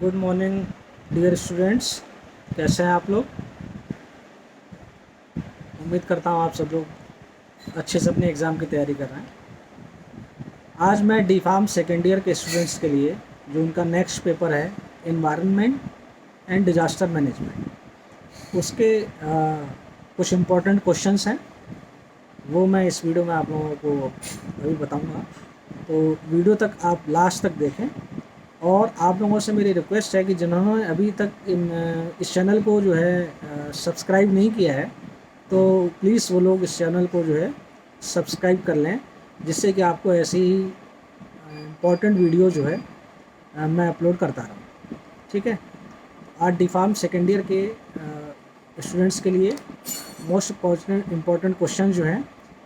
Good morning dear students. कैसे हैं आप लोग? उम्मीद करता हूँ आप सब लोग अच्छे से अपने एग्ज़ाम की तैयारी कर रहे हैं। आज मैं डी फार्म सेकेंड ईयर के स्टूडेंट्स के लिए जो उनका नेक्स्ट पेपर है इन्वायरमेंट एंड डिज़ास्टर मैनेजमेंट, उसके कुछ इम्पोर्टेंट क्वेश्चंस हैं, वो मैं इस वीडियो में आप लोगों को अभी बताऊंगा। तो वीडियो तक आप लास्ट तक देखें। और आप लोगों से मेरी रिक्वेस्ट है कि जिन्होंने अभी तक इस चैनल को जो है सब्सक्राइब नहीं किया है, तो प्लीज़ वो लोग इस चैनल को जो है सब्सक्राइब कर लें, जिससे कि आपको ऐसी ही इम्पोर्टेंट वीडियो जो है मैं अपलोड करता रहूँ। ठीक है। आज डी फार्म सेकेंड ईयर के स्टूडेंट्स के लिए मोस्ट इम्पॉर्टेंट क्वेश्चन जो हैं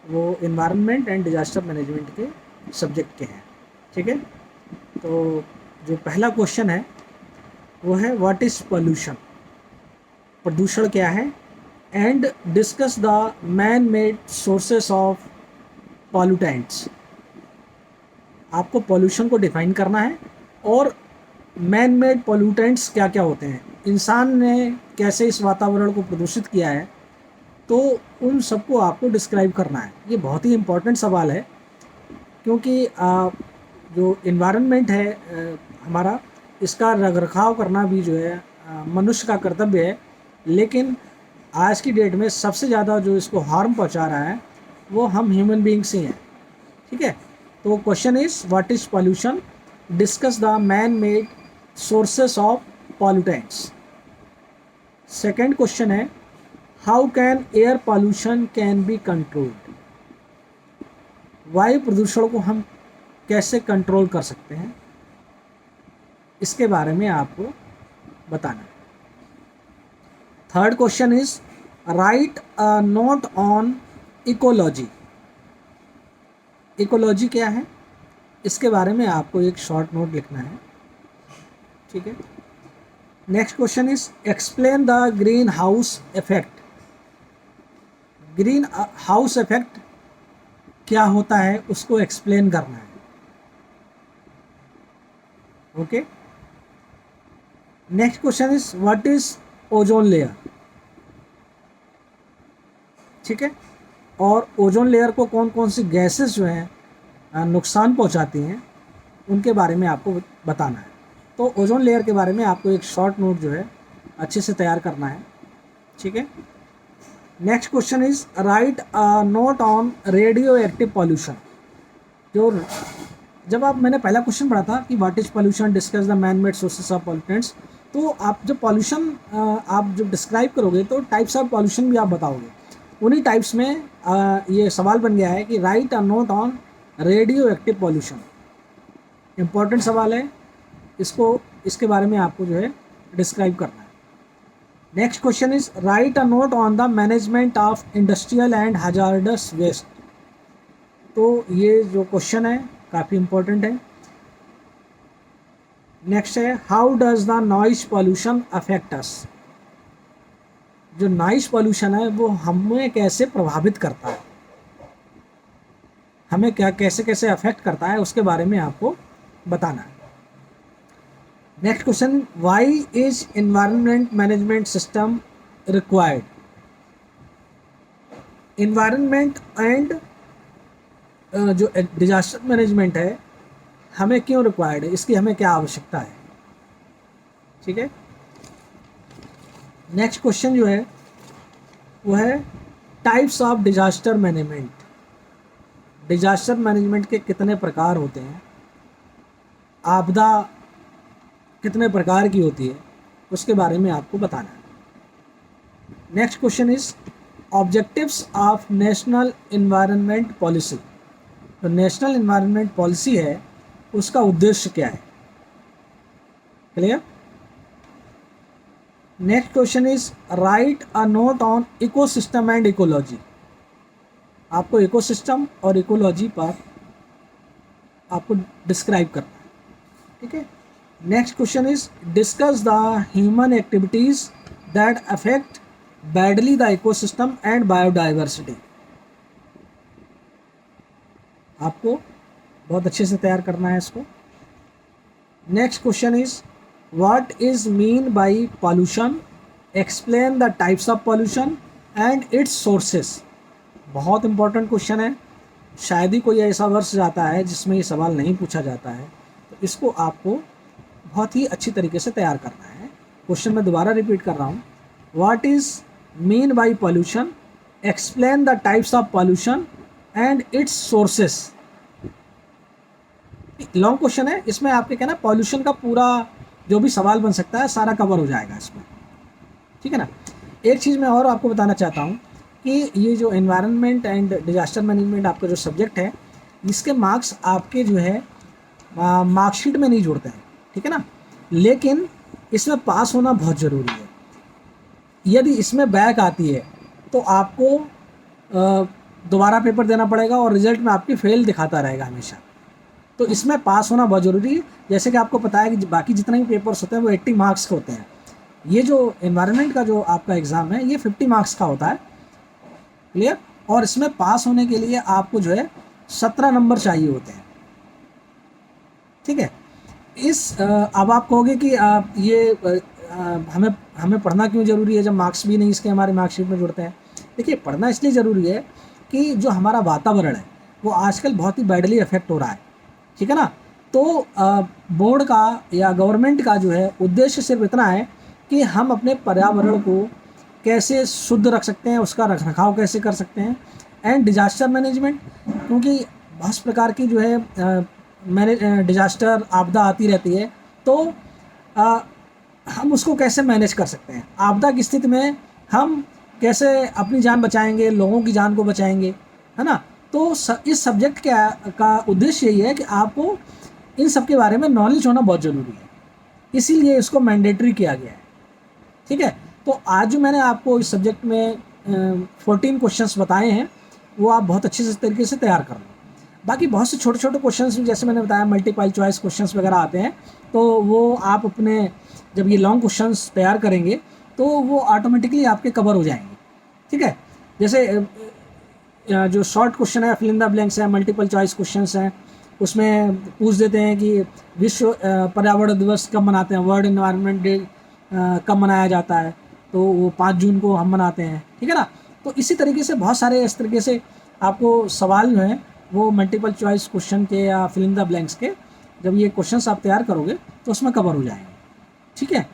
वो इन्वायरमेंट एंड डिजास्टर मैनेजमेंट के सब्जेक्ट के हैं। ठीक है। तो जो पहला क्वेश्चन है वो है व्हाट इज़ पोल्यूशन, प्रदूषण क्या है, and discuss the man made sources of pollutants. आपको पोल्यूशन को डिफाइन करना है और मैन मेड पॉल्यूटेंट्स क्या क्या होते हैं, इंसान ने कैसे इस वातावरण को प्रदूषित किया है, तो उन सबको आपको डिस्क्राइब करना है। ये बहुत ही इम्पोर्टेंट सवाल है, क्योंकि जो इन्वायरमेंट है हमारा, इसका रखरखाव करना भी जो है मनुष्य का कर्तव्य है। लेकिन आज की डेट में सबसे ज़्यादा जो इसको हार्म पहुंचा रहा है वो हम ह्यूमन बींग्स ही हैं। ठीक है। तो question is what is pollution, discuss the man made sources of pollutants. Second question है how can air pollution can be controlled, वायु प्रदूषण को हम कैसे कंट्रोल कर सकते हैं, इसके बारे में आपको बताना है। Third question is write a note on ecology. Ecology क्या है, इसके बारे में आपको एक शॉर्ट नोट लिखना है। ठीक है। Next question is explain the green house effect. Green house effect क्या होता है उसको एक्सप्लेन करना है। Okay. Next question is what is ozone layer. ठीक है। और ओजोन लेयर को कौन कौन सी गैसेस जो हैं नुकसान पहुंचाती हैं, उनके बारे में आपको बताना है। तो ओजोन लेयर के बारे में आपको एक शॉर्ट नोट जो है अच्छे से तैयार करना है। ठीक है। Next question is write a note on radio active pollution. जो जब मैंने पहला क्वेश्चन पढ़ा था कि what is pollution, discuss the man made sources of pollutants, तो आप जब पॉल्यूशन आप जब डिस्क्राइब करोगे तो टाइप्स ऑफ पॉल्यूशन भी आप बताओगे। उन्हीं टाइप्स में ये सवाल बन गया है कि right a note on radio active pollution. Important सवाल है, इसको इसके बारे में आपको जो है डिस्क्राइब करना है। Next question is write a note on the management of industrial and hazardous waste. तो ये जो क्वेश्चन है काफ़ी इम्पोर्टेंट है। नेक्स्ट है how does the noise pollution affect us. जो नॉइज पॉल्यूशन है वो हमें कैसे प्रभावित करता है, हमें क्या कैसे कैसे अफेक्ट करता है, उसके बारे में आपको बताना है। Next question why is environment management system required. Environment and जो डिजास्टर मैनेजमेंट है हमें क्यों रिक्वायर्ड है, इसकी हमें क्या आवश्यकता है। ठीक है। नेक्स्ट क्वेश्चन जो है वो है types of disaster management. Disaster management के कितने प्रकार होते हैं, आपदा कितने प्रकार की होती है, उसके बारे में आपको बताना है। Next question is objectives of national environment policy. तो नेशनल एनवायरनमेंट पॉलिसी है उसका उद्देश्य क्या है, clear. Next question is write a note on ecosystem and ecology. आपको इकोसिस्टम और इकोलॉजी पर आपको डिस्क्राइब करना है। ठीक है। Next question is discuss the human activities that affect badly the ecosystem and biodiversity. आपको बहुत अच्छे से तैयार करना है इसको। Next question is what is mean by pollution, explain the types of pollution and it's sources. बहुत इंपॉर्टेंट क्वेश्चन है, शायद ही कोई ऐसा वर्ष जाता है जिसमें ये सवाल नहीं पूछा जाता है, तो इसको आपको बहुत ही अच्छी तरीके से तैयार करना है। क्वेश्चन मैं दोबारा रिपीट कर रहा हूँ, what is mean by pollution, explain the types of pollution and it's sources. Long question है, इसमें आपके कहना पॉल्यूशन का पूरा जो भी सवाल बन सकता है सारा कवर हो जाएगा इसमें, ठीक है ना। एक चीज़ मैं और आपको बताना चाहता हूँ कि ये जो एनवायरनमेंट एंड डिजास्टर मैनेजमेंट आपका जो सब्जेक्ट है, इसके मार्क्स आपके जो है मार्कशीट में नहीं जुड़ते हैं, ठीक है ना, लेकिन इसमें पास होना बहुत ज़रूरी है। यदि इसमें बैक आती है तो आपको दोबारा पेपर देना पड़ेगा और रिजल्ट में आपकी फेल दिखाता रहेगा हमेशा। तो इसमें पास होना बहुत ज़रूरी है। जैसे कि आपको पता है कि बाकी जितने भी पेपर्स होते हैं वो 80 मार्क्स के होते हैं, ये जो एनवायरनमेंट का जो आपका एग्ज़ाम है ये 50 मार्क्स का होता है, क्लियर। और इसमें पास होने के लिए आपको जो है 17 नंबर चाहिए होते हैं, ठीक है। अब आप कहोगे कि हमें पढ़ना क्यों ज़रूरी है जब मार्क्स भी नहीं इसके हमारे मार्कशीट में जुड़ते हैं। देखिए, पढ़ना इसलिए ज़रूरी है कि जो हमारा वातावरण है वो आजकल बहुत ही बैडली अफेक्ट हो रहा है, ठीक है ना। तो बोर्ड का या गवर्नमेंट का जो है उद्देश्य सिर्फ इतना है कि हम अपने पर्यावरण को कैसे शुद्ध रख सकते हैं, उसका रखरखाव कैसे कर सकते हैं, एंड डिजास्टर मैनेजमेंट, क्योंकि बहुत प्रकार की जो है डिजास्टर आपदा आती रहती है, तो हम उसको कैसे मैनेज कर सकते हैं, आपदा की स्थिति में हम कैसे अपनी जान बचाएंगे, लोगों की जान को बचाएंगे, है ना। तो इस सब्जेक्ट का उद्देश्य यही है कि आपको इन सब के बारे में नॉलेज होना बहुत ज़रूरी है, इसीलिए इसको मैंडेटरी किया गया है, ठीक है। तो आज जो मैंने आपको इस सब्जेक्ट में 14 क्वेश्चंस बताए हैं वो आप बहुत अच्छे से तरीके से तैयार कर लो। बाकी बहुत से छोटे छोटे क्वेश्चंस जैसे मैंने बताया मल्टीपल चॉइस क्वेश्चंस वगैरह आते हैं, तो वो आप अपने जब ये लॉन्ग क्वेश्चंस तैयार करेंगे तो वो ऑटोमेटिकली आपके कवर हो जाएंगे, ठीक है। जैसे जो शॉर्ट क्वेश्चन है, फिल इन द ब्लैंक्स है, मल्टीपल चॉइस क्वेश्चंस हैं, उसमें पूछ देते हैं कि विश्व पर्यावरण दिवस कब मनाते हैं, वर्ल्ड एनवायरनमेंट डे कब मनाया जाता है, तो वो 5 जून को हम मनाते हैं, ठीक है ना। तो इसी तरीके से बहुत सारे इस तरीके से आपको सवाल जो हैं वो मल्टीपल चॉइस क्वेश्चन के या फिल इन द ब्लैंक्स के जब ये क्वेश्चंस आप तैयार करोगे तो उसमें कवर हो जाएंगे, ठीक है।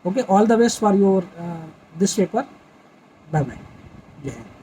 Okay, all the best for your this paper, bye bye, जय हिंद।